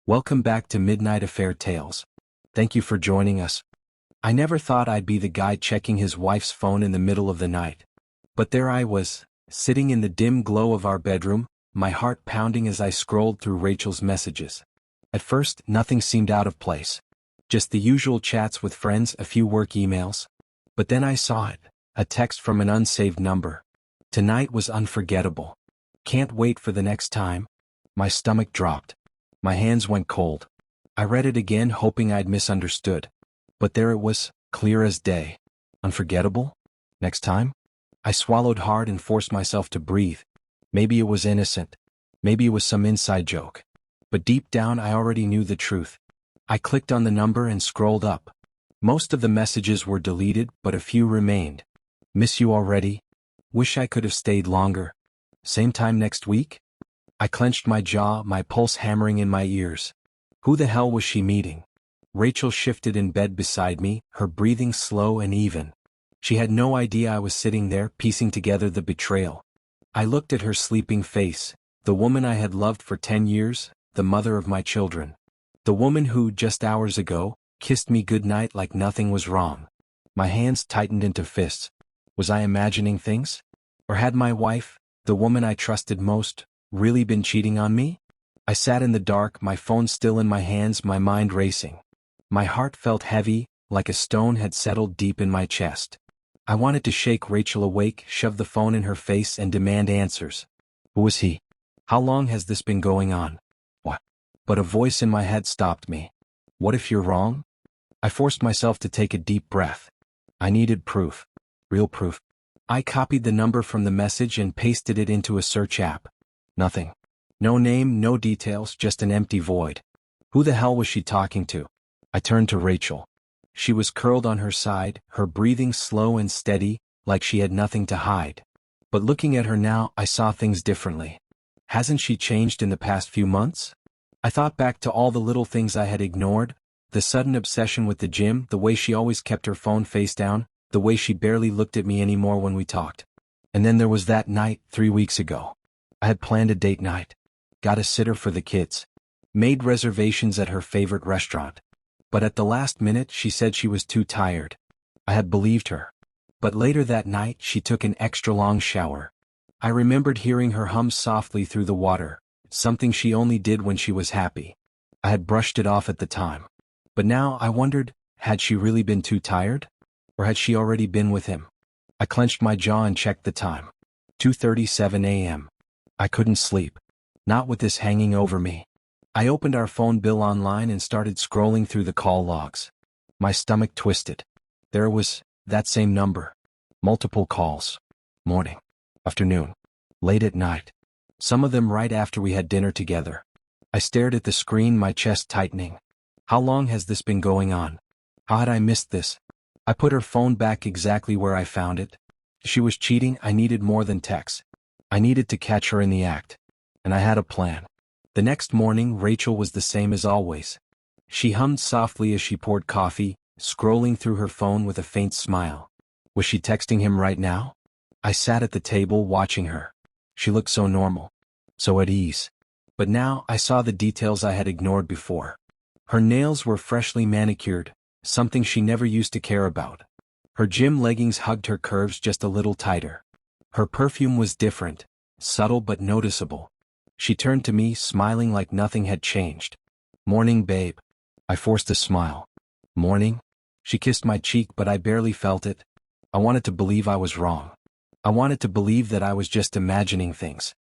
Welcome back to Midnight Affair Tales. Thank you for joining us. I never thought I'd be the guy checking his wife's phone in the middle of the night. But there I was, sitting in the dim glow of our bedroom, my heart pounding as I scrolled through Rachel's messages. At first, nothing seemed out of place. Just the usual chats with friends, a few work emails. But then I saw it, a text from an unsaved number. Tonight was unforgettable. Can't wait for the next time. My stomach dropped. My hands went cold. I read it again, hoping I'd misunderstood. But there it was, clear as day. Unforgettable? Next time? I swallowed hard and forced myself to breathe. Maybe it was innocent. Maybe it was some inside joke. But deep down I already knew the truth. I clicked on the number and scrolled up. Most of the messages were deleted, but a few remained. Miss you already? Wish I could have stayed longer. Same time next week? I clenched my jaw, my pulse hammering in my ears. Who the hell was she meeting? Rachel shifted in bed beside me, her breathing slow and even. She had no idea I was sitting there, piecing together the betrayal. I looked at her sleeping face, the woman I had loved for 10 years, the mother of my children. The woman who, just hours ago, kissed me goodnight like nothing was wrong. My hands tightened into fists. Was I imagining things? Or had my wife, the woman I trusted most, really been cheating on me? I sat in the dark, my phone still in my hands, my mind racing. My heart felt heavy, like a stone had settled deep in my chest. I wanted to shake Rachel awake, shove the phone in her face and demand answers. Who was he? How long has this been going on? What? But a voice in my head stopped me. What if you're wrong? I forced myself to take a deep breath. I needed proof. Real proof. I copied the number from the message and pasted it into a search app. Nothing. No name, no details, just an empty void. Who the hell was she talking to? I turned to Rachel. She was curled on her side, her breathing slow and steady, like she had nothing to hide. But looking at her now, I saw things differently. Hasn't she changed in the past few months? I thought back to all the little things I had ignored, the sudden obsession with the gym, the way she always kept her phone face down, the way she barely looked at me anymore when we talked. And then there was that night, 3 weeks ago. I had planned a date night. Got a sitter for the kids. Made reservations at her favorite restaurant. But at the last minute she said she was too tired. I had believed her. But later that night she took an extra long shower. I remembered hearing her hum softly through the water, something she only did when she was happy. I had brushed it off at the time. But now I wondered, had she really been too tired? Or had she already been with him? I clenched my jaw and checked the time. 2:37 a.m. I couldn't sleep. Not with this hanging over me. I opened our phone bill online and started scrolling through the call logs. My stomach twisted. There was that same number. Multiple calls. Morning. Afternoon. Late at night. Some of them right after we had dinner together. I stared at the screen, my chest tightening. How long has this been going on? How had I missed this? I put her phone back exactly where I found it. She was cheating. I needed more than texts. I needed to catch her in the act. And I had a plan. The next morning, Rachel was the same as always. She hummed softly as she poured coffee, scrolling through her phone with a faint smile. Was she texting him right now? I sat at the table watching her. She looked so normal. So at ease. But now I saw the details I had ignored before. Her nails were freshly manicured, something she never used to care about. Her gym leggings hugged her curves just a little tighter. Her perfume was different, subtle but noticeable. She turned to me, smiling like nothing had changed. Morning, babe. I forced a smile. Morning? She kissed my cheek, but I barely felt it. I wanted to believe I was wrong. I wanted to believe that I was just imagining things.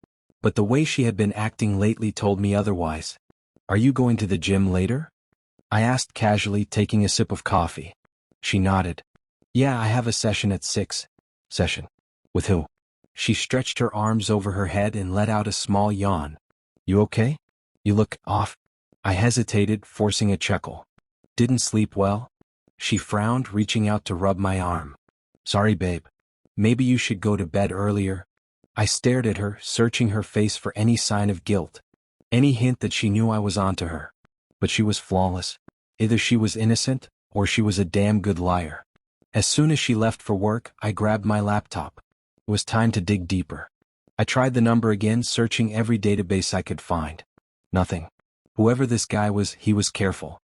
But the way she had been acting lately told me otherwise. Are you going to the gym later? I asked casually, taking a sip of coffee. She nodded. Yeah, I have a session at 6. Session? With who? She stretched her arms over her head and let out a small yawn. You okay? You look off. I hesitated, forcing a chuckle. Didn't sleep well? She frowned, reaching out to rub my arm. Sorry, babe. Maybe you should go to bed earlier. I stared at her, searching her face for any sign of guilt. Any hint that she knew I was onto her. But she was flawless. Either she was innocent, or she was a damn good liar. As soon as she left for work, I grabbed my laptop. It was time to dig deeper. I tried the number again, searching every database I could find. Nothing. Whoever this guy was, he was careful.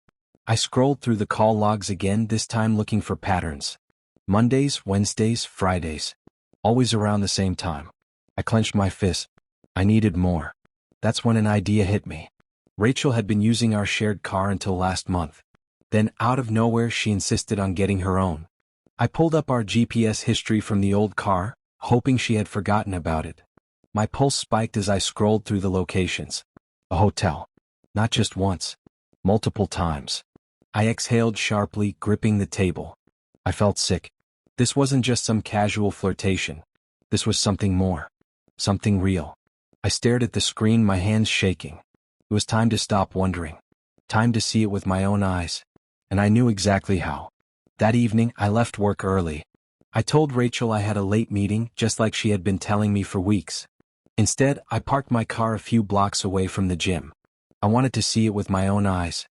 I scrolled through the call logs again, this time looking for patterns. Mondays, Wednesdays, Fridays. Always around the same time. I clenched my fist. I needed more. That's when an idea hit me. Rachel had been using our shared car until last month. Then, out of nowhere, she insisted on getting her own. I pulled up our GPS history from the old car, hoping she had forgotten about it. My pulse spiked as I scrolled through the locations. A hotel. Not just once. Multiple times. I exhaled sharply, gripping the table. I felt sick. This wasn't just some casual flirtation. This was something more. Something real. I stared at the screen, my hands shaking. It was time to stop wondering. Time to see it with my own eyes. And I knew exactly how. That evening, I left work early. I told Rachel I had a late meeting, just like she had been telling me for weeks. Instead, I parked my car a few blocks away from the gym. I wanted to see it with my own eyes.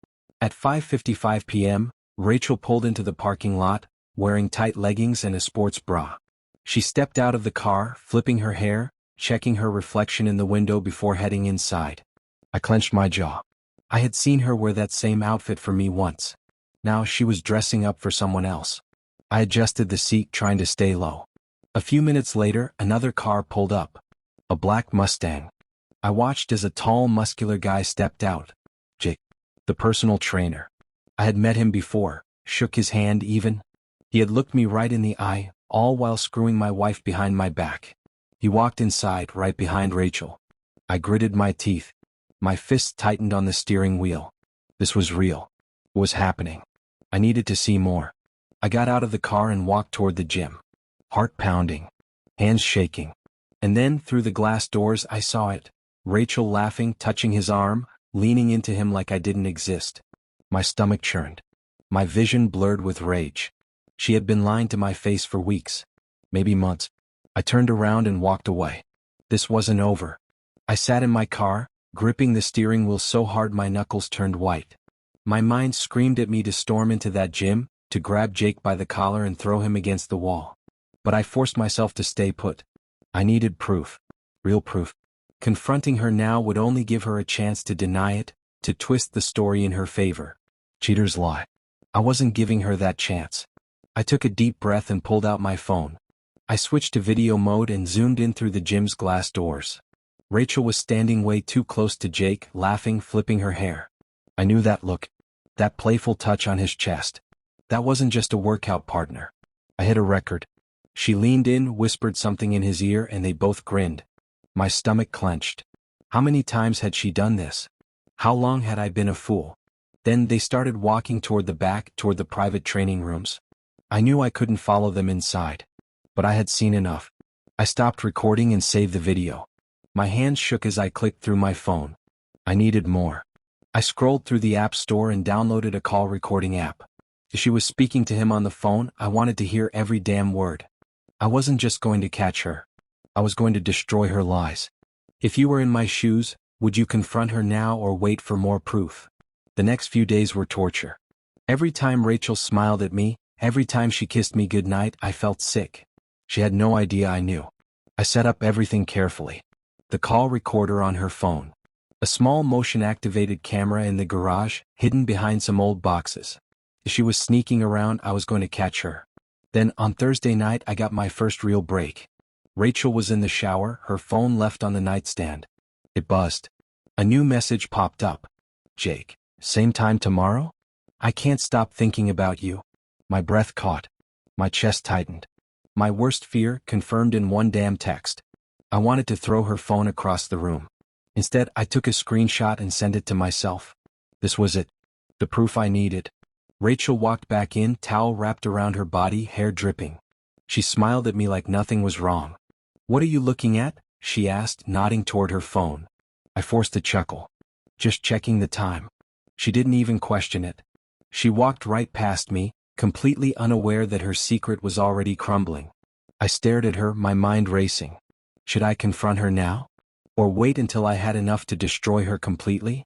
At 5:55 p.m., Rachel pulled into the parking lot, wearing tight leggings and a sports bra. She stepped out of the car, flipping her hair, checking her reflection in the window before heading inside. I clenched my jaw. I had seen her wear that same outfit for me once. Now she was dressing up for someone else. I adjusted the seat, trying to stay low. A few minutes later, another car pulled up. A black Mustang. I watched as a tall, muscular guy stepped out. Jake, the personal trainer. I had met him before, shook his hand even. He had looked me right in the eye, all while screwing my wife behind my back. He walked inside, right behind Rachel. I gritted my teeth. My fists tightened on the steering wheel. This was real. It was happening. I needed to see more. I got out of the car and walked toward the gym. Heart pounding. Hands shaking. And then, through the glass doors, I saw it. Rachel laughing, touching his arm, leaning into him like I didn't exist. My stomach churned. My vision blurred with rage. She had been lying to my face for weeks. Maybe months. I turned around and walked away. This wasn't over. I sat in my car, gripping the steering wheel so hard my knuckles turned white. My mind screamed at me to storm into that gym, to grab Jake by the collar and throw him against the wall. But I forced myself to stay put. I needed proof. Real proof. Confronting her now would only give her a chance to deny it, to twist the story in her favor. Cheaters lie. I wasn't giving her that chance. I took a deep breath and pulled out my phone. I switched to video mode and zoomed in through the gym's glass doors. Rachel was standing way too close to Jake, laughing, flipping her hair. I knew that look. That playful touch on his chest. That wasn't just a workout partner. I hit a record. She leaned in, whispered something in his ear, and they both grinned. My stomach clenched. How many times had she done this? How long had I been a fool? Then they started walking toward the back, toward the private training rooms. I knew I couldn't follow them inside. But I had seen enough. I stopped recording and saved the video. My hands shook as I clicked through my phone. I needed more. I scrolled through the app store and downloaded a call recording app. As she was speaking to him on the phone, I wanted to hear every damn word. I wasn't just going to catch her. I was going to destroy her lies. If you were in my shoes, would you confront her now or wait for more proof? The next few days were torture. Every time Rachel smiled at me, every time she kissed me goodnight, I felt sick. She had no idea I knew. I set up everything carefully. The call recorder on her phone. A small motion-activated camera in the garage, hidden behind some old boxes. If she was sneaking around, I was going to catch her. Then, on Thursday night, I got my first real break. Rachel was in the shower, her phone left on the nightstand. It buzzed. A new message popped up. Jake, same time tomorrow? I can't stop thinking about you. My breath caught. My chest tightened. My worst fear confirmed in one damn text. I wanted to throw her phone across the room. Instead, I took a screenshot and sent it to myself. This was it. The proof I needed. Rachel walked back in, towel wrapped around her body, hair dripping. She smiled at me like nothing was wrong. What are you looking at? She asked, nodding toward her phone. I forced a chuckle. Just checking the time. She didn't even question it. She walked right past me, completely unaware that her secret was already crumbling. I stared at her, my mind racing. Should I confront her now? Or wait until I had enough to destroy her completely?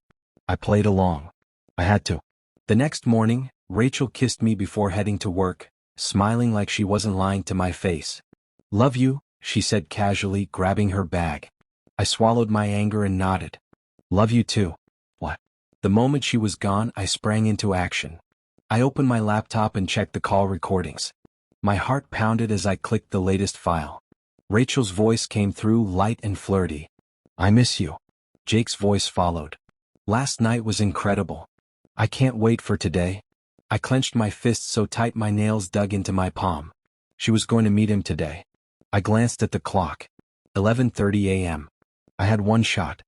I played along. I had to. The next morning, Rachel kissed me before heading to work, smiling like she wasn't lying to my face. Love you, she said casually, grabbing her bag. I swallowed my anger and nodded. Love you too. What? The moment she was gone, I sprang into action. I opened my laptop and checked the call recordings. My heart pounded as I clicked the latest file. Rachel's voice came through, light and flirty. "I miss you." Jake's voice followed. "Last night was incredible. I can't wait for today." I clenched my fists so tight my nails dug into my palm. She was going to meet him today. I glanced at the clock. 11:30 a.m. I had one shot.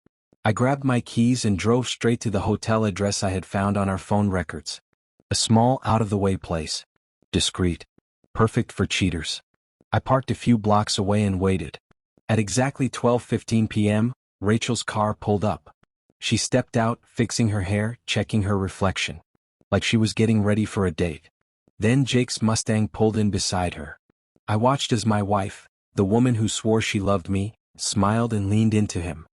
I grabbed my keys and drove straight to the hotel address I had found on our phone records. A small, out-of-the-way place. Discreet. Perfect for cheaters. I parked a few blocks away and waited. At exactly 12:15 p.m., Rachel's car pulled up. She stepped out, fixing her hair, checking her reflection. Like she was getting ready for a date. Then Jake's Mustang pulled in beside her. I watched as my wife, the woman who swore she loved me, smiled and leaned into him.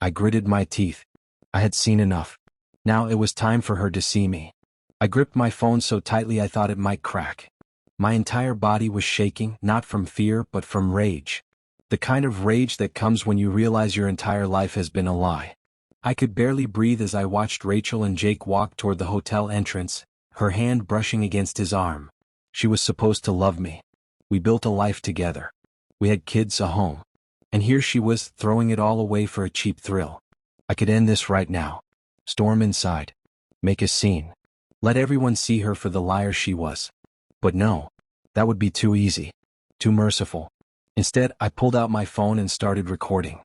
I gritted my teeth. I had seen enough. Now it was time for her to see me. I gripped my phone so tightly I thought it might crack. My entire body was shaking, not from fear but from rage. The kind of rage that comes when you realize your entire life has been a lie. I could barely breathe as I watched Rachel and Jake walk toward the hotel entrance, her hand brushing against his arm. She was supposed to love me. We built a life together. We had kids, a home. And here she was, throwing it all away for a cheap thrill. I could end this right now. Storm inside. Make a scene. Let everyone see her for the liar she was. But no. That would be too easy. Too merciful. Instead, I pulled out my phone and started recording.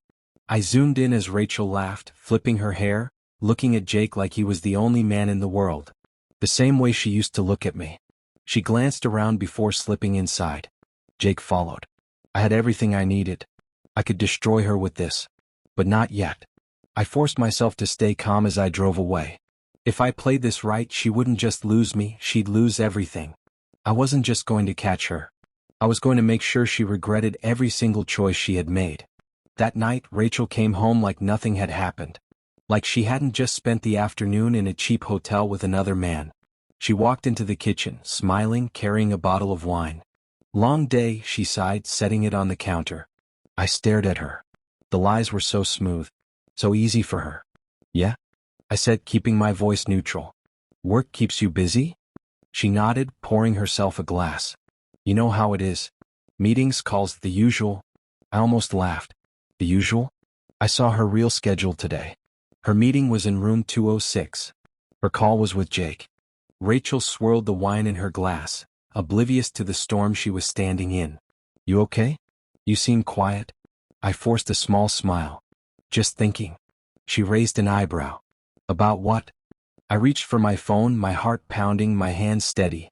I zoomed in as Rachel laughed, flipping her hair, looking at Jake like he was the only man in the world. The same way she used to look at me. She glanced around before slipping inside. Jake followed. I had everything I needed. I could destroy her with this. But not yet. I forced myself to stay calm as I drove away. If I played this right, she wouldn't just lose me, she'd lose everything. I wasn't just going to catch her. I was going to make sure she regretted every single choice she had made. That night, Rachel came home like nothing had happened. Like she hadn't just spent the afternoon in a cheap hotel with another man. She walked into the kitchen, smiling, carrying a bottle of wine. "Long day," she sighed, setting it on the counter. I stared at her. The lies were so smooth. So easy for her. "Yeah?" I said, keeping my voice neutral. "Work keeps you busy?" She nodded, pouring herself a glass. "You know how it is. Meetings, calls, the usual." I almost laughed. The usual? I saw her real schedule today. Her meeting was in room 206. Her call was with Jake. Rachel swirled the wine in her glass, oblivious to the storm she was standing in. "You okay? You seem quiet." I forced a small smile. "Just thinking." She raised an eyebrow. "About what?" I reached for my phone, my heart pounding, my hands steady.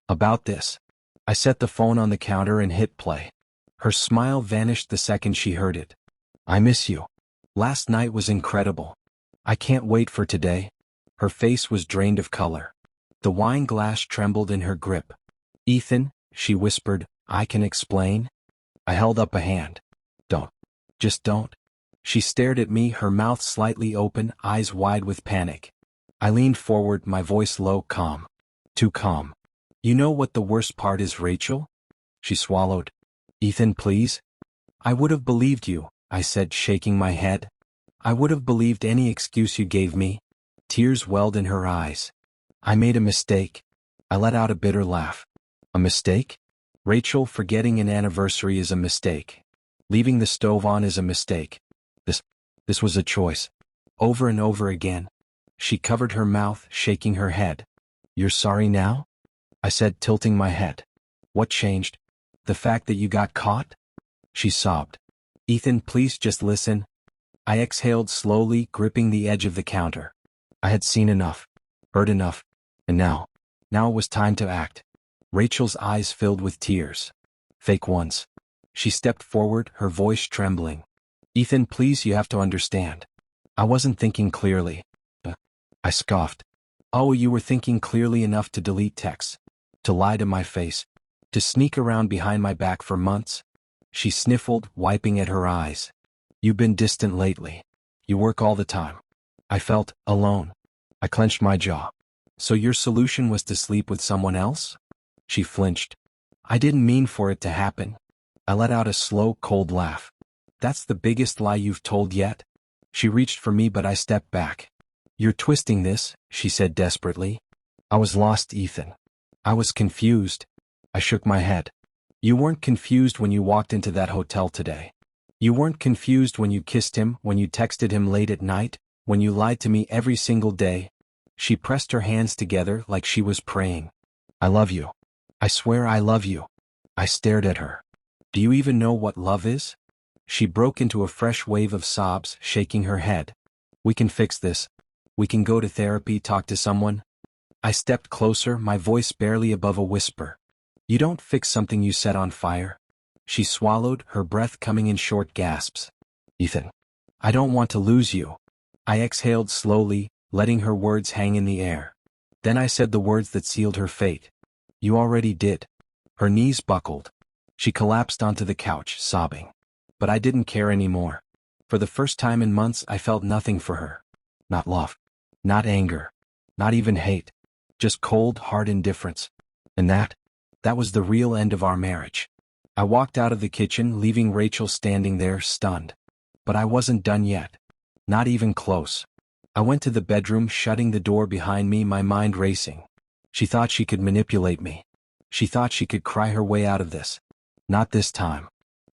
"About this." I set the phone on the counter and hit play. Her smile vanished the second she heard it. "I miss you. Last night was incredible. I can't wait for today." Her face was drained of color. The wine glass trembled in her grip. "Ethan," she whispered, "I can explain." I held up a hand. "Don't. Just don't." She stared at me, her mouth slightly open, eyes wide with panic. I leaned forward, my voice low, calm. Too calm. "You know what the worst part is, Rachel?" She swallowed. "Ethan, please." "I would have believed you," I said, shaking my head. "I would have believed any excuse you gave me." Tears welled in her eyes. "I made a mistake." I let out a bitter laugh. "A mistake?" "Rachel, forgetting an anniversary is a mistake. Leaving the stove on is a mistake. This was a choice. Over and over again." She covered her mouth, shaking her head. "You're sorry now?" I said, tilting my head. "What changed? The fact that you got caught?" She sobbed. "Ethan, please just listen." I exhaled slowly, gripping the edge of the counter. I had seen enough, heard enough, and now it was time to act. Rachel's eyes filled with tears. Fake ones. She stepped forward, her voice trembling. "Ethan, please, you have to understand. I wasn't thinking clearly." I scoffed. "Oh, you were thinking clearly enough to delete texts, to lie to my face, to sneak around behind my back for months?" She sniffled, wiping at her eyes. "You've been distant lately. You work all the time." I felt alone. I clenched my jaw. "So your solution was to sleep with someone else?" She flinched. "I didn't mean for it to happen." I let out a slow, cold laugh. "That's the biggest lie you've told yet?" She reached for me, but I stepped back. You're twisting this, she said desperately. I was lost, Ethan. I was confused. I shook my head. You weren't confused when you walked into that hotel today. You weren't confused when you kissed him, when you texted him late at night, when you lied to me every single day. She pressed her hands together like she was praying. I love you. I swear I love you. I stared at her. Do you even know what love is? She broke into a fresh wave of sobs, shaking her head. We can fix this. We can go to therapy, talk to someone. I stepped closer, my voice barely above a whisper. You don't fix something you set on fire. She swallowed, her breath coming in short gasps. Ethan, I don't want to lose you. I exhaled slowly, letting her words hang in the air. Then I said the words that sealed her fate. You already did. Her knees buckled. She collapsed onto the couch, sobbing. But I didn't care anymore. For the first time in months, I felt nothing for her. Not love. Not anger. Not even hate. Just cold, hard indifference. And that was the real end of our marriage. I walked out of the kitchen, leaving Rachel standing there, stunned. But I wasn't done yet. Not even close. I went to the bedroom, shutting the door behind me, my mind racing. She thought she could manipulate me. She thought she could cry her way out of this. Not this time.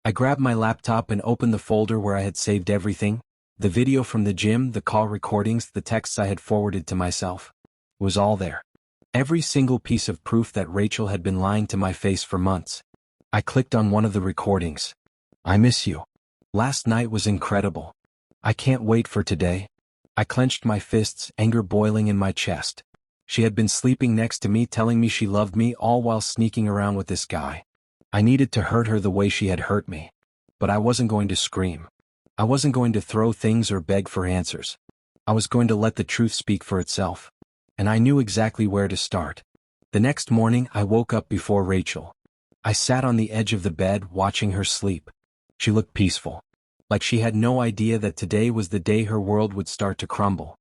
I grabbed my laptop and opened the folder where I had saved everything. The video from the gym, the call recordings, the texts I had forwarded to myself. It was all there. Every single piece of proof that Rachel had been lying to my face for months. I clicked on one of the recordings. I miss you. Last night was incredible. I can't wait for today. I clenched my fists, anger boiling in my chest. She had been sleeping next to me, telling me she loved me, all while sneaking around with this guy. I needed to hurt her the way she had hurt me. But I wasn't going to scream. I wasn't going to throw things or beg for answers. I was going to let the truth speak for itself. And I knew exactly where to start. The next morning, I woke up before Rachel. I sat on the edge of the bed, watching her sleep. She looked peaceful. Like she had no idea that today was the day her world would start to crumble.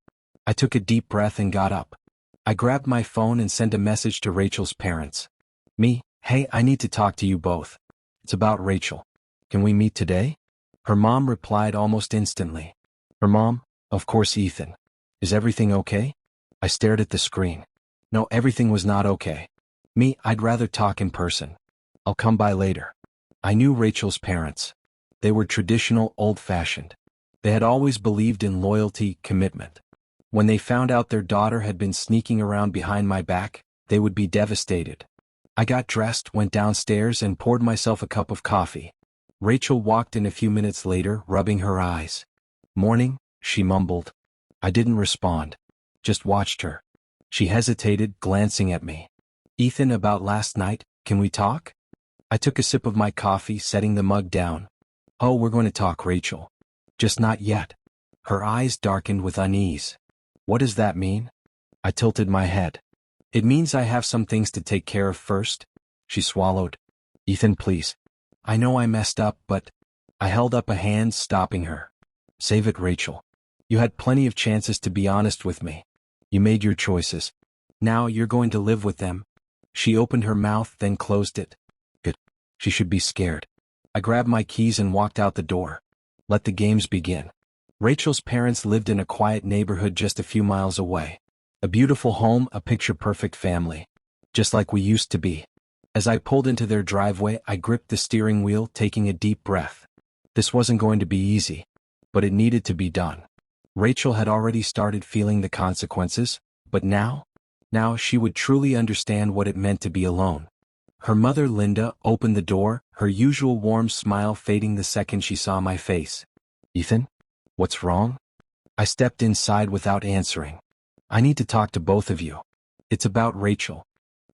I took a deep breath and got up. I grabbed my phone and sent a message to Rachel's parents. Hey, I need to talk to you both. It's about Rachel. Can we meet today? Her mom replied almost instantly. Her mom? Of course, Ethan. Is everything okay? I stared at the screen. No, everything was not okay. I'd rather talk in person. I'll come by later. I knew Rachel's parents. They were traditional, old-fashioned. They had always believed in loyalty, commitment. When they found out their daughter had been sneaking around behind my back, they would be devastated. I got dressed, went downstairs, and poured myself a cup of coffee. Rachel walked in a few minutes later, rubbing her eyes. Morning, she mumbled. I didn't respond. Just watched her. She hesitated, glancing at me. Ethan, about last night, can we talk? I took a sip of my coffee, setting the mug down. Oh, we're going to talk, Rachel. Just not yet. Her eyes darkened with unease. What does that mean? I tilted my head. It means I have some things to take care of first. She swallowed. Ethan, please. I know I messed up, but... I held up a hand, stopping her. Save it, Rachel. You had plenty of chances to be honest with me. You made your choices. Now you're going to live with them. She opened her mouth, then closed it. Good. She should be scared. I grabbed my keys and walked out the door. Let the games begin. Rachel's parents lived in a quiet neighborhood just a few miles away. A beautiful home, a picture-perfect family. Just like we used to be. As I pulled into their driveway, I gripped the steering wheel, taking a deep breath. This wasn't going to be easy. But it needed to be done. Rachel had already started feeling the consequences, but now she would truly understand what it meant to be alone. Her mother, Linda, opened the door, her usual warm smile fading the second she saw my face. Ethan? What's wrong? I stepped inside without answering. I need to talk to both of you. It's about Rachel.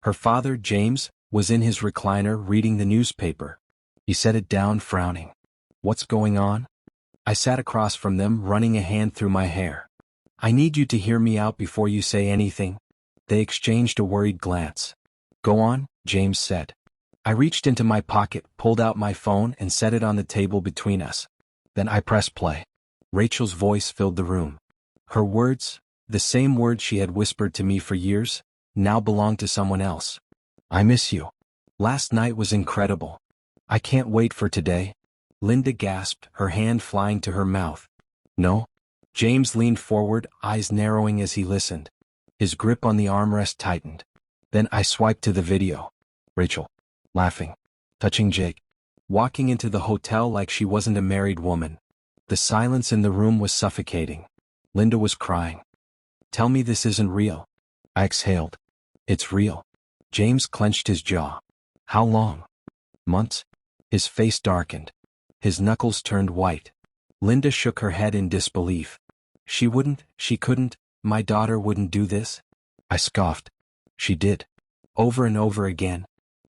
Her father, James, was in his recliner reading the newspaper. He set it down, frowning. What's going on? I sat across from them, running a hand through my hair. I need you to hear me out before you say anything. They exchanged a worried glance. Go on, James said. I reached into my pocket, pulled out my phone, and set it on the table between us. Then I pressed play. Rachel's voice filled the room. Her words, the same words she had whispered to me for years, now belonged to someone else. I miss you. Last night was incredible. I can't wait for today. Linda gasped, her hand flying to her mouth. No? James leaned forward, eyes narrowing as he listened. His grip on the armrest tightened. Then I swiped to the video. Rachel. Laughing. Touching Jake. Walking into the hotel like she wasn't a married woman. The silence in the room was suffocating. Linda was crying. Tell me this isn't real. I exhaled. It's real. James clenched his jaw. How long? Months? His face darkened. His knuckles turned white. Linda shook her head in disbelief. She couldn't, my daughter wouldn't do this? I scoffed. She did. Over and over again.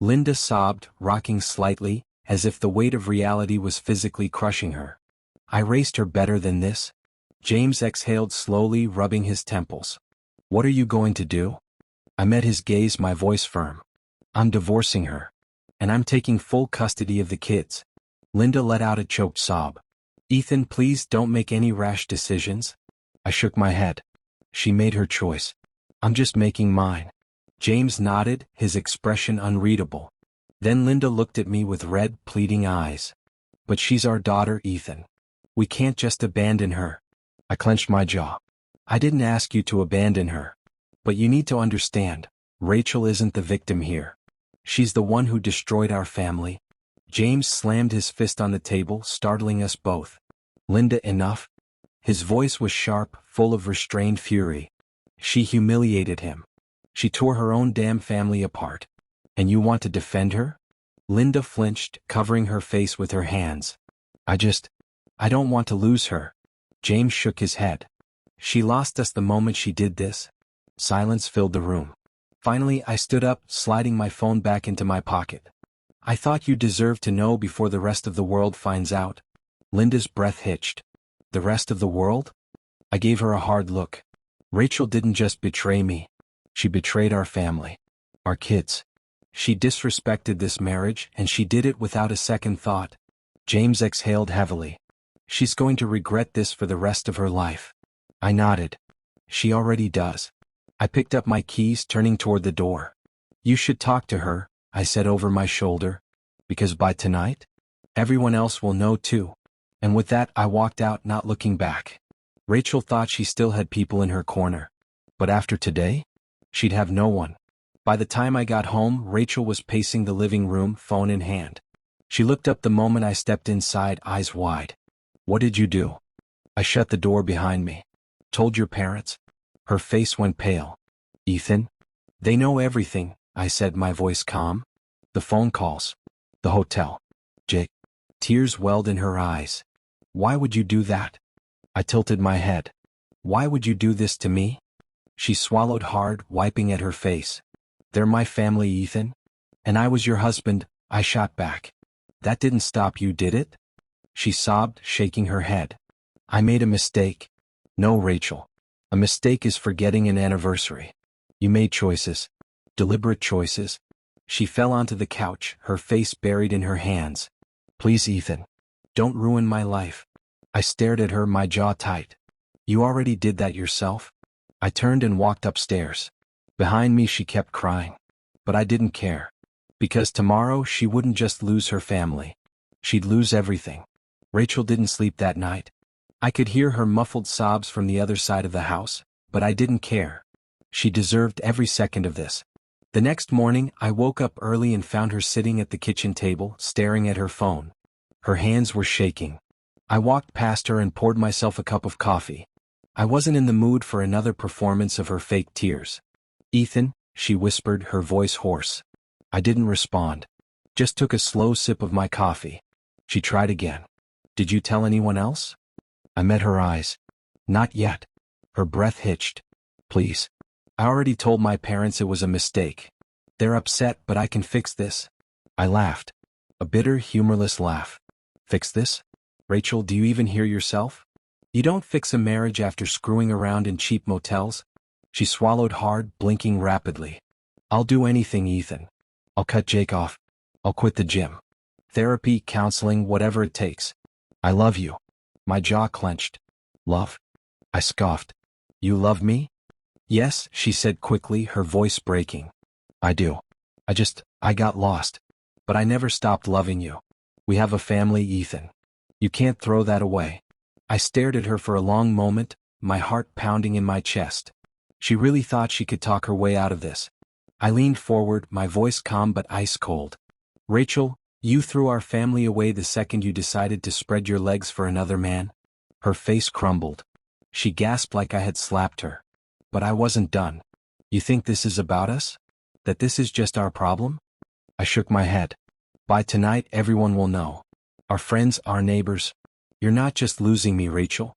Linda sobbed, rocking slightly, as if the weight of reality was physically crushing her. I raised her better than this? James exhaled slowly, rubbing his temples. What are you going to do? I met his gaze, my voice firm. I'm divorcing her. And I'm taking full custody of the kids. Linda let out a choked sob. Ethan, please don't make any rash decisions. I shook my head. She made her choice. I'm just making mine. James nodded, his expression unreadable. Then Linda looked at me with red, pleading eyes. But she's our daughter, Ethan. We can't just abandon her. I clenched my jaw. I didn't ask you to abandon her. But you need to understand, Rachel isn't the victim here. She's the one who destroyed our family. James slammed his fist on the table, startling us both. Linda, enough? His voice was sharp, full of restrained fury. She humiliated him. She tore her own damn family apart. And you want to defend her? Linda flinched, covering her face with her hands. I don't want to lose her. James shook his head. She lost us the moment she did this. Silence filled the room. Finally, I stood up, sliding my phone back into my pocket. I thought you deserved to know before the rest of the world finds out. Linda's breath hitched. The rest of the world? I gave her a hard look. Rachel didn't just betray me. She betrayed our family. Our kids. She disrespected this marriage, and she did it without a second thought. James exhaled heavily. She's going to regret this for the rest of her life. I nodded. She already does. I picked up my keys, turning toward the door. You should talk to her, I said over my shoulder. Because by tonight, everyone else will know too. And with that, I walked out, not looking back. Rachel thought she still had people in her corner. But after today, she'd have no one. By the time I got home, Rachel was pacing the living room, phone in hand. She looked up the moment I stepped inside, eyes wide. What did you do? I shut the door behind me. Told your parents? Her face went pale. Ethan? They know everything, I said, my voice calm. The phone calls. The hotel. Jake. Tears welled in her eyes. Why would you do that? I tilted my head. Why would you do this to me? She swallowed hard, wiping at her face. They're my family, Ethan. And I was your husband, I shot back. That didn't stop you, did it? She sobbed, shaking her head. I made a mistake. No, Rachel. A mistake is forgetting an anniversary. You made choices. Deliberate choices. She fell onto the couch, her face buried in her hands. Please, Ethan. Don't ruin my life. I stared at her, my jaw tight. You already did that yourself? I turned and walked upstairs. Behind me she kept crying. But I didn't care. Because tomorrow she wouldn't just lose her family. She'd lose everything. Rachel didn't sleep that night. I could hear her muffled sobs from the other side of the house, but I didn't care. She deserved every second of this. The next morning, I woke up early and found her sitting at the kitchen table, staring at her phone. Her hands were shaking. I walked past her and poured myself a cup of coffee. I wasn't in the mood for another performance of her fake tears. Ethan, she whispered, her voice hoarse. I didn't respond. Just took a slow sip of my coffee. She tried again. Did you tell anyone else? I met her eyes. Not yet. Her breath hitched. Please. I already told my parents it was a mistake. They're upset, but I can fix this. I laughed. A bitter, humorless laugh. Fix this? Rachel, do you even hear yourself? You don't fix a marriage after screwing around in cheap motels? She swallowed hard, blinking rapidly. I'll do anything, Ethan. I'll cut Jake off. I'll quit the gym. Therapy, counseling, whatever it takes. I love you. My jaw clenched. Love? I scoffed. You love me? Yes, she said quickly, her voice breaking. I do. I got lost. But I never stopped loving you. We have a family, Ethan. You can't throw that away. I stared at her for a long moment, my heart pounding in my chest. She really thought she could talk her way out of this. I leaned forward, my voice calm but ice cold. Rachel, you threw our family away the second you decided to spread your legs for another man? Her face crumbled. She gasped like I had slapped her. But I wasn't done. You think this is about us? That this is just our problem? I shook my head. By tonight everyone will know. Our friends, our neighbors. You're not just losing me, Rachel.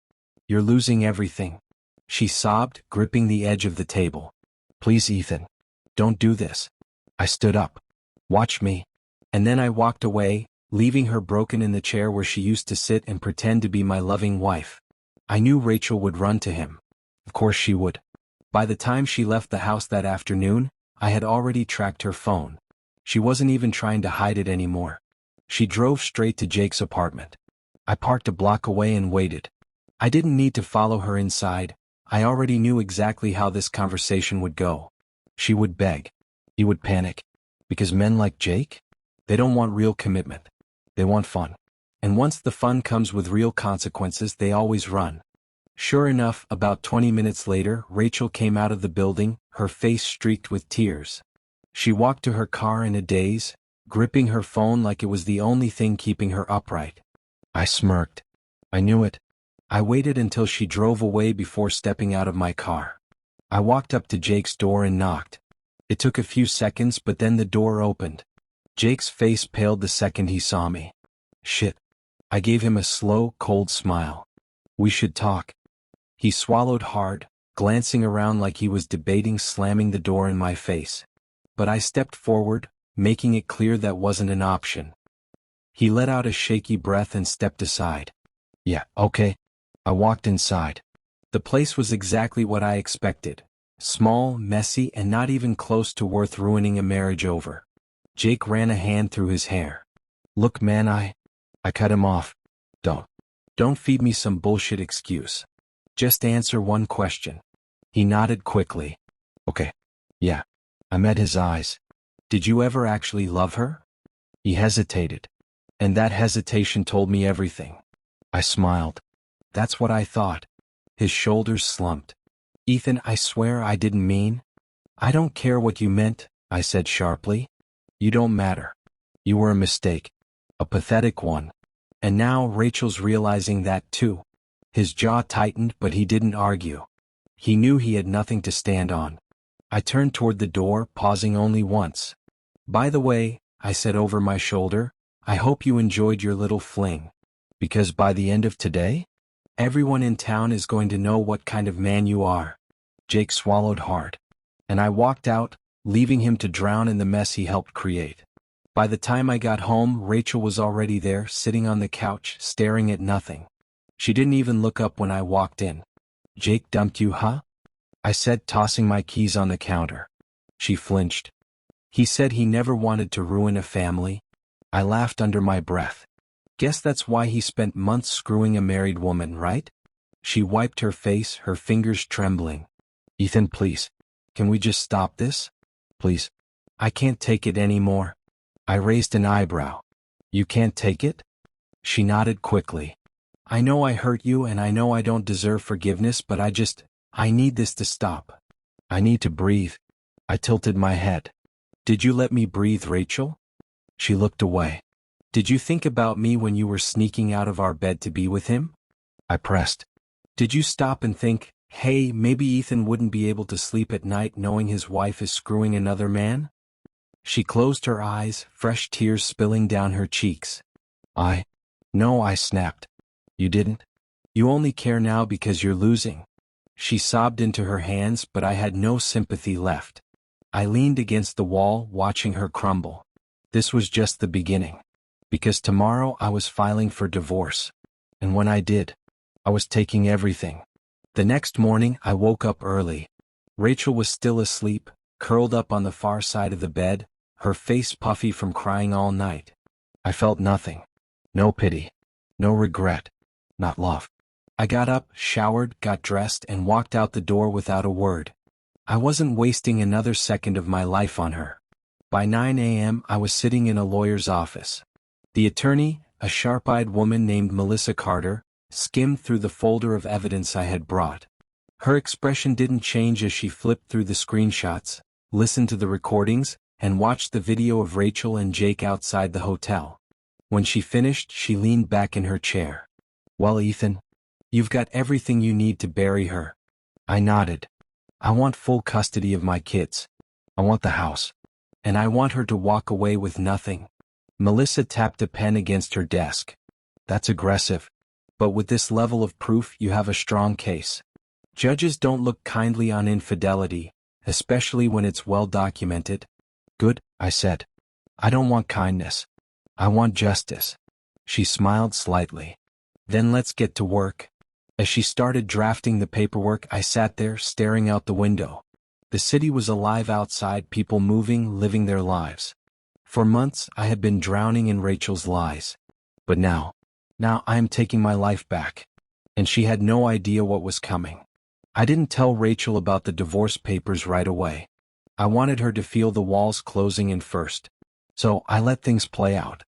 You're losing everything. She sobbed, gripping the edge of the table. Please, Ethan. Don't do this. I stood up. Watch me. And then I walked away, leaving her broken in the chair where she used to sit and pretend to be my loving wife. I knew Rachel would run to him. Of course she would. By the time she left the house that afternoon, I had already tracked her phone. She wasn't even trying to hide it anymore. She drove straight to Jake's apartment. I parked a block away and waited. I didn't need to follow her inside. I already knew exactly how this conversation would go. She would beg. He would panic. Because men like Jake? They don't want real commitment. They want fun. And once the fun comes with real consequences, they always run. Sure enough, about 20 minutes later, Rachel came out of the building, her face streaked with tears. She walked to her car in a daze, gripping her phone like it was the only thing keeping her upright. I smirked. I knew it. I waited until she drove away before stepping out of my car. I walked up to Jake's door and knocked. It took a few seconds, but then the door opened. Jake's face paled the second he saw me. Shit. I gave him a slow, cold smile. We should talk. He swallowed hard, glancing around like he was debating slamming the door in my face. But I stepped forward, making it clear that wasn't an option. He let out a shaky breath and stepped aside. Yeah, okay. I walked inside. The place was exactly what I expected. Small, messy, and not even close to worth ruining a marriage over. Jake ran a hand through his hair. Look, man, I cut him off. Don't feed me some bullshit excuse. Just answer one question. He nodded quickly. Okay. Yeah. I met his eyes. Did you ever actually love her? He hesitated. And that hesitation told me everything. I smiled. That's what I thought. His shoulders slumped. Ethan, I swear I didn't mean. I don't care what you meant, I said sharply. You don't matter. You were a mistake. A pathetic one. And now Rachel's realizing that too. His jaw tightened, but he didn't argue. He knew he had nothing to stand on. I turned toward the door, pausing only once. By the way, I said over my shoulder, I hope you enjoyed your little fling. Because by the end of today, everyone in town is going to know what kind of man you are. Jake swallowed hard. And I walked out, leaving him to drown in the mess he helped create. By the time I got home, Rachel was already there, sitting on the couch, staring at nothing. She didn't even look up when I walked in. Jake dumped you, huh? I said, tossing my keys on the counter. She flinched. He said he never wanted to ruin a family. I laughed under my breath. Guess that's why he spent months screwing a married woman, right? She wiped her face, her fingers trembling. Ethan, please. Can we just stop this? Please. I can't take it anymore. I raised an eyebrow. You can't take it? She nodded quickly. I know I hurt you and I know I don't deserve forgiveness, but I need this to stop. I need to breathe. I tilted my head. Did you let me breathe, Rachel? She looked away. Did you think about me when you were sneaking out of our bed to be with him? I pressed. Did you stop and think, hey, maybe Ethan wouldn't be able to sleep at night knowing his wife is screwing another man? She closed her eyes, fresh tears spilling down her cheeks. No, I snapped. You didn't? You only care now because you're losing. She sobbed into her hands, but I had no sympathy left. I leaned against the wall, watching her crumble. This was just the beginning. Because tomorrow I was filing for divorce. And when I did, I was taking everything. The next morning I woke up early. Rachel was still asleep, curled up on the far side of the bed, her face puffy from crying all night. I felt nothing. No pity. No regret. Not love. I got up, showered, got dressed, and walked out the door without a word. I wasn't wasting another second of my life on her. By 9 a.m. I was sitting in a lawyer's office. The attorney, a sharp-eyed woman named Melissa Carter, skimmed through the folder of evidence I had brought. Her expression didn't change as she flipped through the screenshots, listened to the recordings, and watched the video of Rachel and Jake outside the hotel. When she finished, she leaned back in her chair. "Well, Ethan, you've got everything you need to bury her." I nodded. "I want full custody of my kids. I want the house. And I want her to walk away with nothing." Melissa tapped a pen against her desk. "That's aggressive. But with this level of proof, you have a strong case. Judges don't look kindly on infidelity, especially when it's well documented." "Good," I said. "I don't want kindness. I want justice." She smiled slightly. "Then let's get to work." As she started drafting the paperwork, I sat there, staring out the window. The city was alive outside, people moving, living their lives. For months, I had been drowning in Rachel's lies. But now I am taking my life back. And she had no idea what was coming. I didn't tell Rachel about the divorce papers right away. I wanted her to feel the walls closing in first. So I let things play out.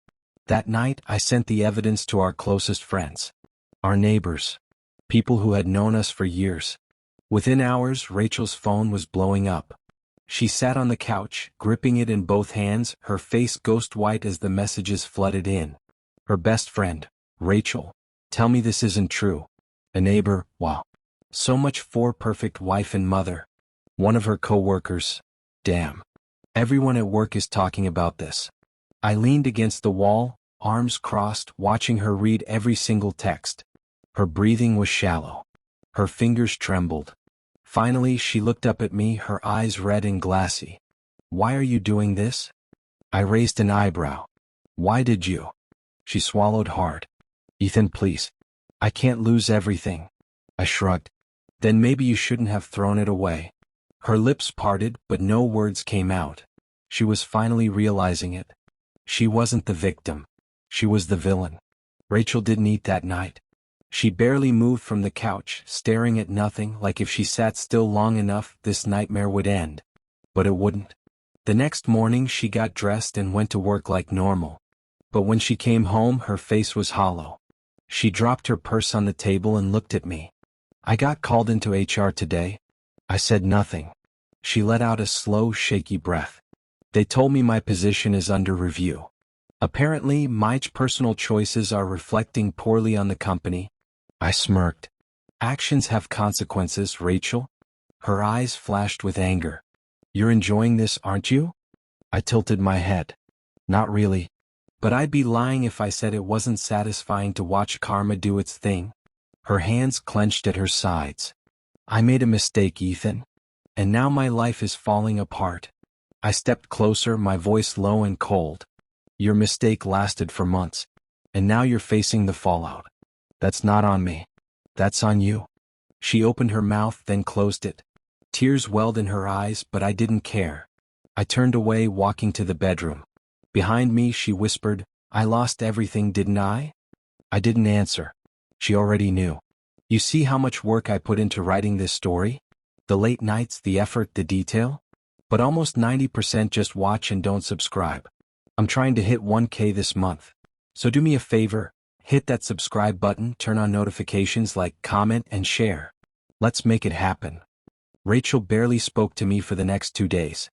That night, I sent the evidence to our closest friends. Our neighbors. People who had known us for years. Within hours, Rachel's phone was blowing up. She sat on the couch, gripping it in both hands, her face ghost white as the messages flooded in. Her best friend, "Rachel, tell me this isn't true." A neighbor, "Wow. So much for perfect wife and mother." One of her co-workers, "Damn. Everyone at work is talking about this." I leaned against the wall, arms crossed, watching her read every single text. Her breathing was shallow. Her fingers trembled. Finally, she looked up at me, her eyes red and glassy. "Why are you doing this?" I raised an eyebrow. "Why did you?" She swallowed hard. "Ethan, please. I can't lose everything." I shrugged. "Then maybe you shouldn't have thrown it away." Her lips parted, but no words came out. She was finally realizing it. She wasn't the victim. She was the villain. Rachel didn't eat that night. She barely moved from the couch, staring at nothing, like if she sat still long enough, this nightmare would end. But it wouldn't. The next morning she got dressed and went to work like normal. But when she came home, her face was hollow. She dropped her purse on the table and looked at me. "I got called into HR today." I said nothing. She let out a slow, shaky breath. "They told me my position is under review. Apparently, my personal choices are reflecting poorly on the company." I smirked. "Actions have consequences, Rachel." Her eyes flashed with anger. "You're enjoying this, aren't you?" I tilted my head. "Not really. But I'd be lying if I said it wasn't satisfying to watch karma do its thing." Her hands clenched at her sides. "I made a mistake, Ethan. And now my life is falling apart." I stepped closer, my voice low and cold. "Your mistake lasted for months. And now you're facing the fallout. That's not on me. That's on you." She opened her mouth, then closed it. Tears welled in her eyes, but I didn't care. I turned away, walking to the bedroom. Behind me, she whispered, "I lost everything, didn't I?" I didn't answer. She already knew. "You see how much work I put into writing this story? The late nights, the effort, the detail? But almost 90% just watch and don't subscribe. I'm trying to hit 1K this month. So do me a favor. Hit that subscribe button, turn on notifications, like, comment, and share. Let's make it happen." Rachel barely spoke to me for the next 2 days.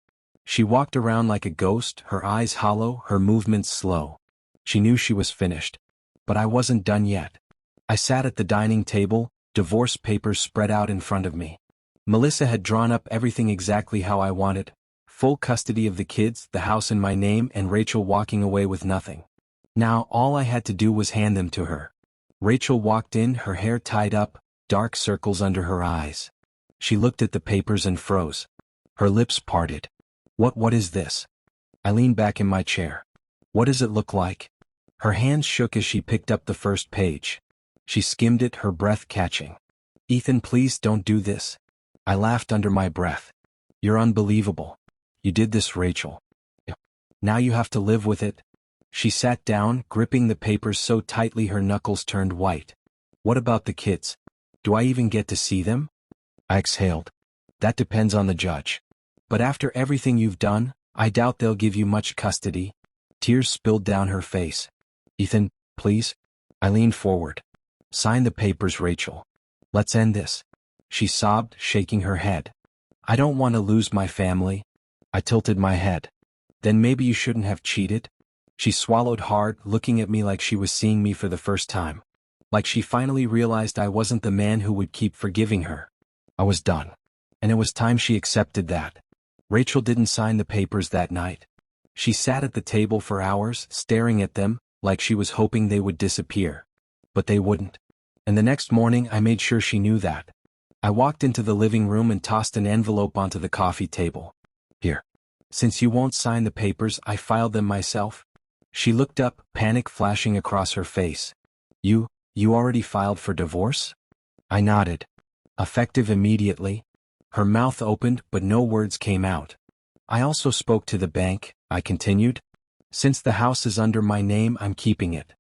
She walked around like a ghost, her eyes hollow, her movements slow. She knew she was finished. But I wasn't done yet. I sat at the dining table, divorce papers spread out in front of me. Melissa had drawn up everything exactly how I wanted. Full custody of the kids, the house in my name, and Rachel walking away with nothing. Now all I had to do was hand them to her. Rachel walked in, her hair tied up, dark circles under her eyes. She looked at the papers and froze. Her lips parted. What is this?" I leaned back in my chair. "What does it look like?" Her hands shook as she picked up the first page. She skimmed it, her breath catching. "Ethan, please don't do this." I laughed under my breath. "You're unbelievable. You did this, Rachel. Now you have to live with it." She sat down, gripping the papers so tightly her knuckles turned white. "What about the kids? Do I even get to see them?" I exhaled. "That depends on the judge. But after everything you've done, I doubt they'll give you much custody." Tears spilled down her face. "Ethan, please." I leaned forward. Sign the papers, Rachel. Let's end this. She sobbed, shaking her head. I don't want to lose my family. I tilted my head. Then maybe you shouldn't have cheated? She swallowed hard, looking at me like she was seeing me for the first time. Like she finally realized I wasn't the man who would keep forgiving her. I was done. And it was time she accepted that. Rachel didn't sign the papers that night. She sat at the table for hours, staring at them, like she was hoping they would disappear. But they wouldn't. And the next morning I made sure she knew that. I walked into the living room and tossed an envelope onto the coffee table. Here. Since you won't sign the papers, I filed them myself. She looked up, panic flashing across her face. You already filed for divorce? I nodded. Effective immediately. Her mouth opened, but no words came out. I also spoke to the bank, I continued. Since the house is under my name, I'm keeping it.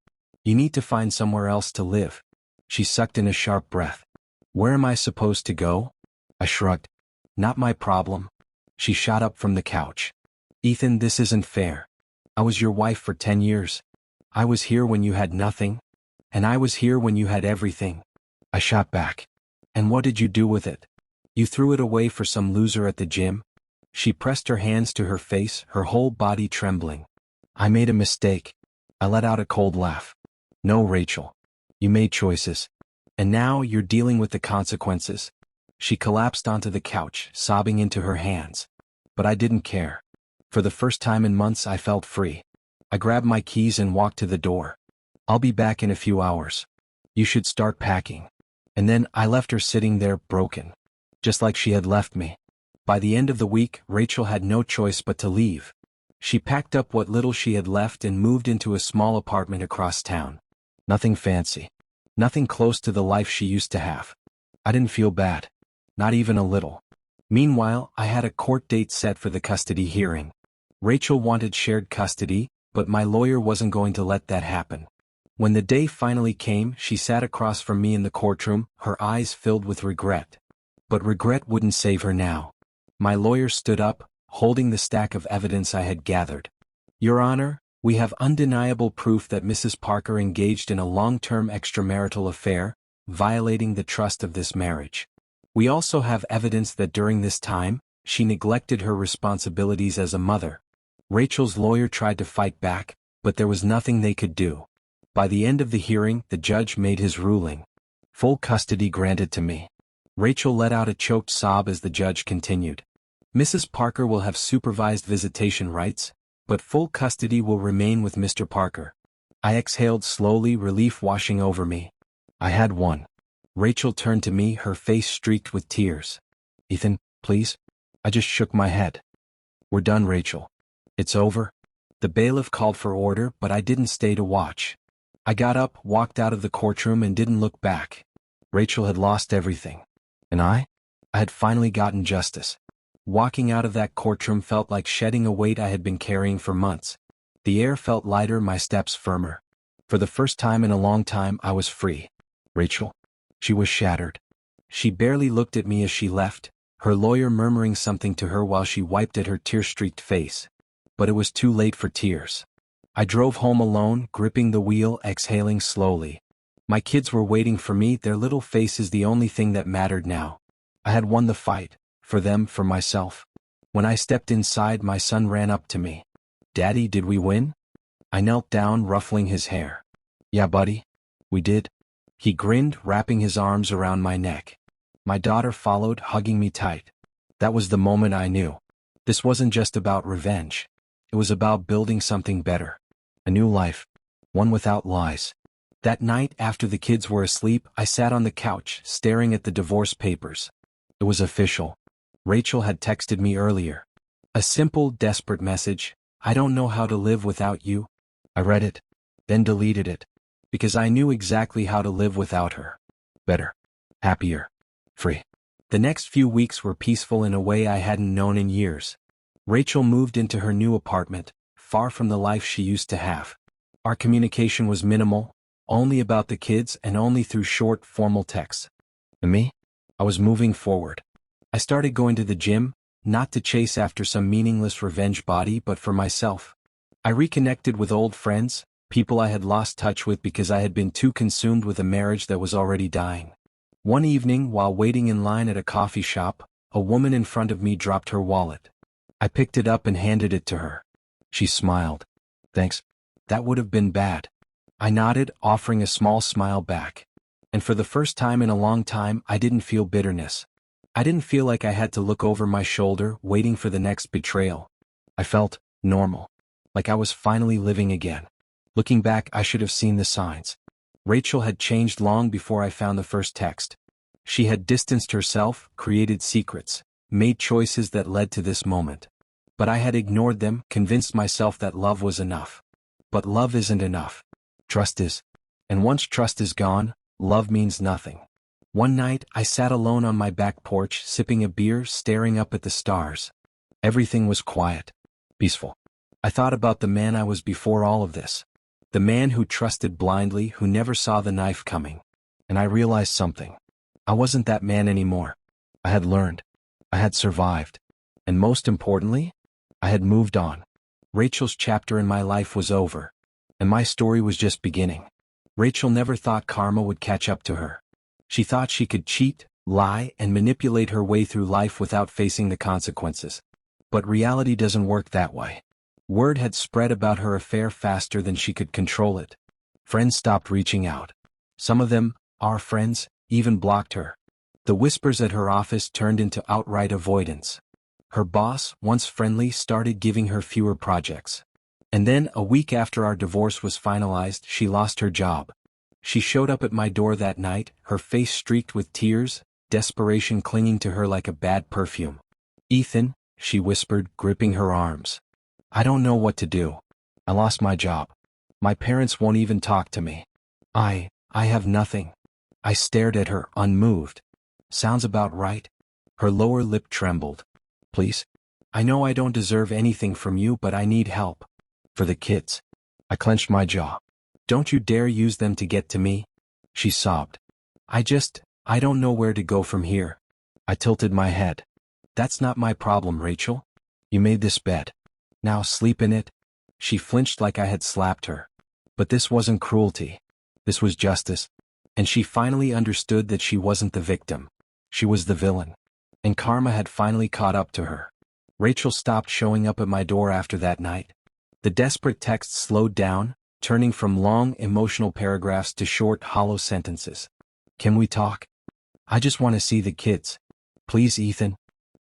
You need to find somewhere else to live. She sucked in a sharp breath. Where am I supposed to go? I shrugged. Not my problem. She shot up from the couch. Ethan, this isn't fair. I was your wife for 10 years. I was here when you had nothing. And I was here when you had everything. I shot back. And what did you do with it? You threw it away for some loser at the gym? She pressed her hands to her face, her whole body trembling. I made a mistake. I let out a cold laugh. No, Rachel. You made choices. And now you're dealing with the consequences. She collapsed onto the couch, sobbing into her hands. But I didn't care. For the first time in months I felt free. I grabbed my keys and walked to the door. I'll be back in a few hours. You should start packing. And then I left her sitting there, broken. Just like she had left me. By the end of the week, Rachel had no choice but to leave. She packed up what little she had left and moved into a small apartment across town. Nothing fancy. Nothing close to the life she used to have. I didn't feel bad. Not even a little. Meanwhile, I had a court date set for the custody hearing. Rachel wanted shared custody, but my lawyer wasn't going to let that happen. When the day finally came, she sat across from me in the courtroom, her eyes filled with regret. But regret wouldn't save her now. My lawyer stood up, holding the stack of evidence I had gathered. Your Honor, we have undeniable proof that Mrs. Parker engaged in a long-term extramarital affair, violating the trust of this marriage. We also have evidence that during this time, she neglected her responsibilities as a mother. Rachel's lawyer tried to fight back, but there was nothing they could do. By the end of the hearing, the judge made his ruling. Full custody granted to me. Rachel let out a choked sob as the judge continued. Mrs. Parker will have supervised visitation rights, but full custody will remain with Mr. Parker. I exhaled slowly, relief washing over me. I had won. Rachel turned to me, her face streaked with tears. Ethan, please? I just shook my head. We're done, Rachel. It's over. The bailiff called for order, but I didn't stay to watch. I got up, walked out of the courtroom and didn't look back. Rachel had lost everything. And I had finally gotten justice. Walking out of that courtroom felt like shedding a weight I had been carrying for months. The air felt lighter, my steps firmer. For the first time in a long time, I was free. Rachel? She was shattered. She barely looked at me as she left, her lawyer murmuring something to her while she wiped at her tear-streaked face. But it was too late for tears. I drove home alone, gripping the wheel, exhaling slowly. My kids were waiting for me, their little faces the only thing that mattered now. I had won the fight, for them, for myself. When I stepped inside, my son ran up to me. Daddy, did we win? I knelt down, ruffling his hair. Yeah, buddy. We did. He grinned, wrapping his arms around my neck. My daughter followed, hugging me tight. That was the moment I knew. This wasn't just about revenge. It was about building something better. A new life. One without lies. That night, after the kids were asleep, I sat on the couch, staring at the divorce papers. It was official. Rachel had texted me earlier. A simple, desperate message. I don't know how to live without you. I read it, then deleted it. Because I knew exactly how to live without her. Better. Happier. Free. The next few weeks were peaceful in a way I hadn't known in years. Rachel moved into her new apartment, far from the life she used to have. Our communication was minimal, only about the kids and only through short, formal texts. And me? I was moving forward. I started going to the gym, not to chase after some meaningless revenge body but for myself. I reconnected with old friends, people I had lost touch with because I had been too consumed with a marriage that was already dying. One evening, while waiting in line at a coffee shop, a woman in front of me dropped her wallet. I picked it up and handed it to her. She smiled. "Thanks. That would have been bad." I nodded, offering a small smile back. And for the first time in a long time, I didn't feel bitterness. I didn't feel like I had to look over my shoulder, waiting for the next betrayal. I felt normal. Like I was finally living again. Looking back, I should have seen the signs. Rachel had changed long before I found the first text. She had distanced herself, created secrets, made choices that led to this moment. But I had ignored them, convinced myself that love was enough. But love isn't enough. Trust is. And once trust is gone, love means nothing. One night, I sat alone on my back porch, sipping a beer, staring up at the stars. Everything was quiet, peaceful. I thought about the man I was before all of this. The man who trusted blindly, who never saw the knife coming. And I realized something. I wasn't that man anymore. I had learned. I had survived. And most importantly, I had moved on. Rachel's chapter in my life was over. And my story was just beginning. Rachel never thought karma would catch up to her. She thought she could cheat, lie, and manipulate her way through life without facing the consequences. But reality doesn't work that way. Word had spread about her affair faster than she could control it. Friends stopped reaching out. Some of them, our friends, even blocked her. The whispers at her office turned into outright avoidance. Her boss, once friendly, started giving her fewer projects. And then, a week after our divorce was finalized, she lost her job. She showed up at my door that night, her face streaked with tears, desperation clinging to her like a bad perfume. "Ethan," she whispered, gripping her arms. "I don't know what to do. I lost my job. My parents won't even talk to me. I have nothing." I stared at her, unmoved. "Sounds about right." Her lower lip trembled. "Please? I know I don't deserve anything from you, but I need help. For the kids." I clenched my jaw. "Don't you dare use them to get to me." She sobbed. I don't know where to go from here." I tilted my head. "That's not my problem, Rachel. You made this bed. Now sleep in it." She flinched like I had slapped her. But this wasn't cruelty. This was justice. And she finally understood that she wasn't the victim. She was the villain. And karma had finally caught up to her. Rachel stopped showing up at my door after that night. The desperate texts slowed down, turning from long, emotional paragraphs to short, hollow sentences. "Can we talk? I just want to see the kids. Please, Ethan."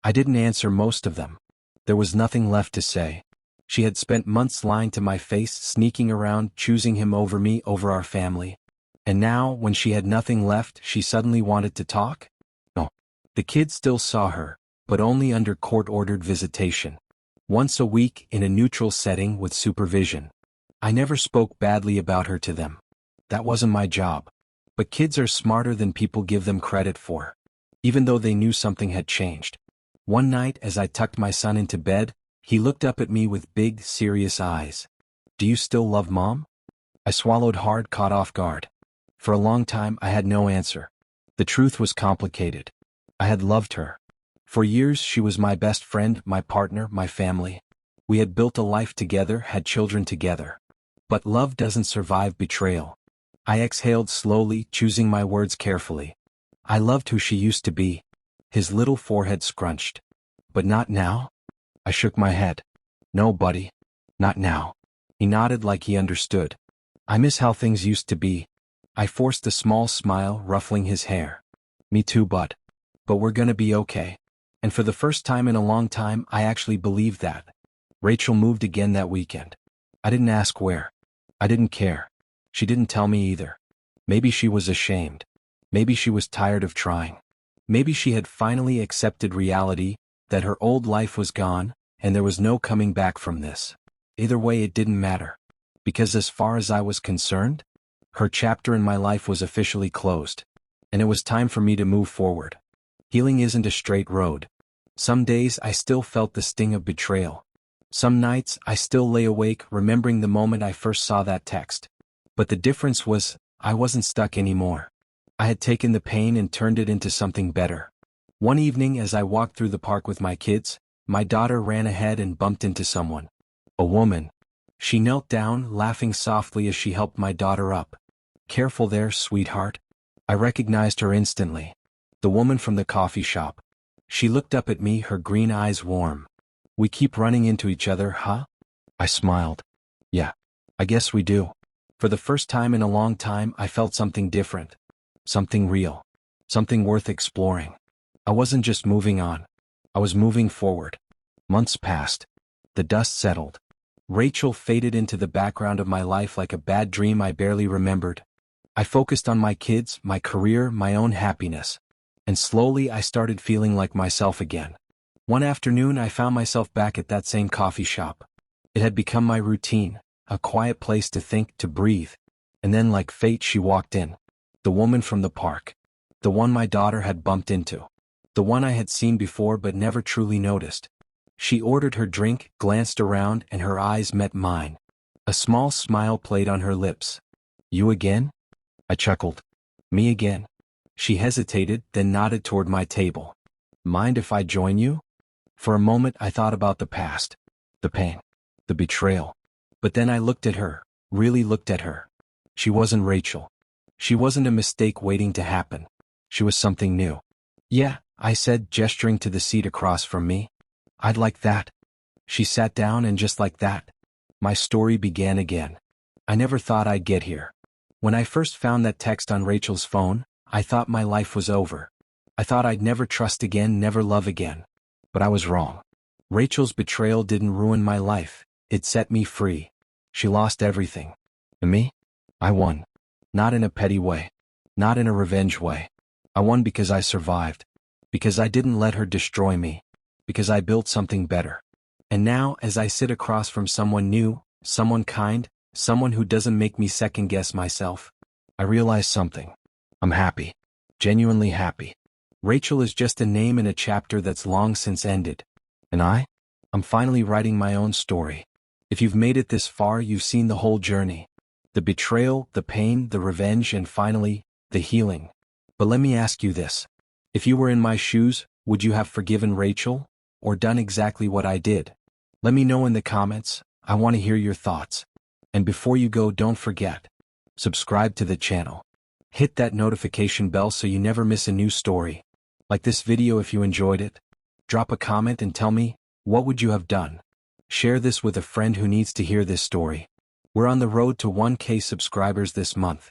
I didn't answer most of them. There was nothing left to say. She had spent months lying to my face, sneaking around, choosing him over me, over our family. And now, when she had nothing left, she suddenly wanted to talk? No. The kids still saw her, but only under court-ordered visitation. Once a week, in a neutral setting with supervision. I never spoke badly about her to them. That wasn't my job. But kids are smarter than people give them credit for. Even though they knew something had changed. One night, as I tucked my son into bed, he looked up at me with big, serious eyes. "Do you still love Mom?" I swallowed hard, caught off guard. For a long time, I had no answer. The truth was complicated. I had loved her. For years, she was my best friend, my partner, my family. We had built a life together, had children together. But love doesn't survive betrayal. I exhaled slowly, choosing my words carefully. I loved who she used to be. His little forehead scrunched. "But not now?" I shook my head. "No, buddy. Not now." He nodded like he understood. "I miss how things used to be." I forced a small smile, ruffling his hair. "Me too, bud. But we're gonna be okay." And for the first time in a long time, I actually believed that. Rachel moved again that weekend. I didn't ask where. I didn't care. She didn't tell me either. Maybe she was ashamed. Maybe she was tired of trying. Maybe she had finally accepted reality, that her old life was gone, and there was no coming back from this. Either way, it didn't matter. Because as far as I was concerned, her chapter in my life was officially closed. And it was time for me to move forward. Healing isn't a straight road. Some days I still felt the sting of betrayal. Some nights I still lay awake, remembering the moment I first saw that text. But the difference was, I wasn't stuck anymore. I had taken the pain and turned it into something better. One evening, as I walked through the park with my kids, my daughter ran ahead and bumped into someone. A woman. She knelt down, laughing softly as she helped my daughter up. "Careful there, sweetheart." I recognized her instantly. The woman from the coffee shop. She looked up at me, her green eyes warm. "We keep running into each other, huh?" I smiled. "Yeah, I guess we do." For the first time in a long time, I felt something different. Something real. Something worth exploring. I wasn't just moving on. I was moving forward. Months passed. The dust settled. Rachel faded into the background of my life like a bad dream I barely remembered. I focused on my kids, my career, my own happiness. And slowly I started feeling like myself again. One afternoon I found myself back at that same coffee shop. It had become my routine, a quiet place to think, to breathe. And then like fate she walked in. The woman from the park. The one my daughter had bumped into. The one I had seen before but never truly noticed. She ordered her drink, glanced around, and her eyes met mine. A small smile played on her lips. "You again?" I chuckled. "Me again." She hesitated, then nodded toward my table. "Mind if I join you?" For a moment I thought about the past. The pain. The betrayal. But then I looked at her, really looked at her. She wasn't Rachel. She wasn't a mistake waiting to happen. She was something new. "Yeah," I said, gesturing to the seat across from me. "I'd like that." She sat down and just like that, my story began again. I never thought I'd get here. When I first found that text on Rachel's phone, I thought my life was over. I thought I'd never trust again, never love again. But I was wrong. Rachel's betrayal didn't ruin my life, it set me free. She lost everything. And me? I won. Not in a petty way. Not in a revenge way. I won because I survived. Because I didn't let her destroy me. Because I built something better. And now, as I sit across from someone new, someone kind, someone who doesn't make me second-guess myself, I realize something. I'm happy. Genuinely happy. Rachel is just a name in a chapter that's long since ended. And I'm finally writing my own story. If you've made it this far, you've seen the whole journey. The betrayal, the pain, the revenge, and finally, the healing. But let me ask you this. If you were in my shoes, would you have forgiven Rachel? Or done exactly what I did? Let me know in the comments. I want to hear your thoughts. And before you go, don't forget. Subscribe to the channel. Hit that notification bell so you never miss a new story. Like this video if you enjoyed it. Drop a comment and tell me, what would you have done? Share this with a friend who needs to hear this story. We're on the road to 1K subscribers this month.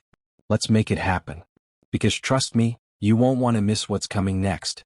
Let's make it happen. Because trust me, you won't want to miss what's coming next.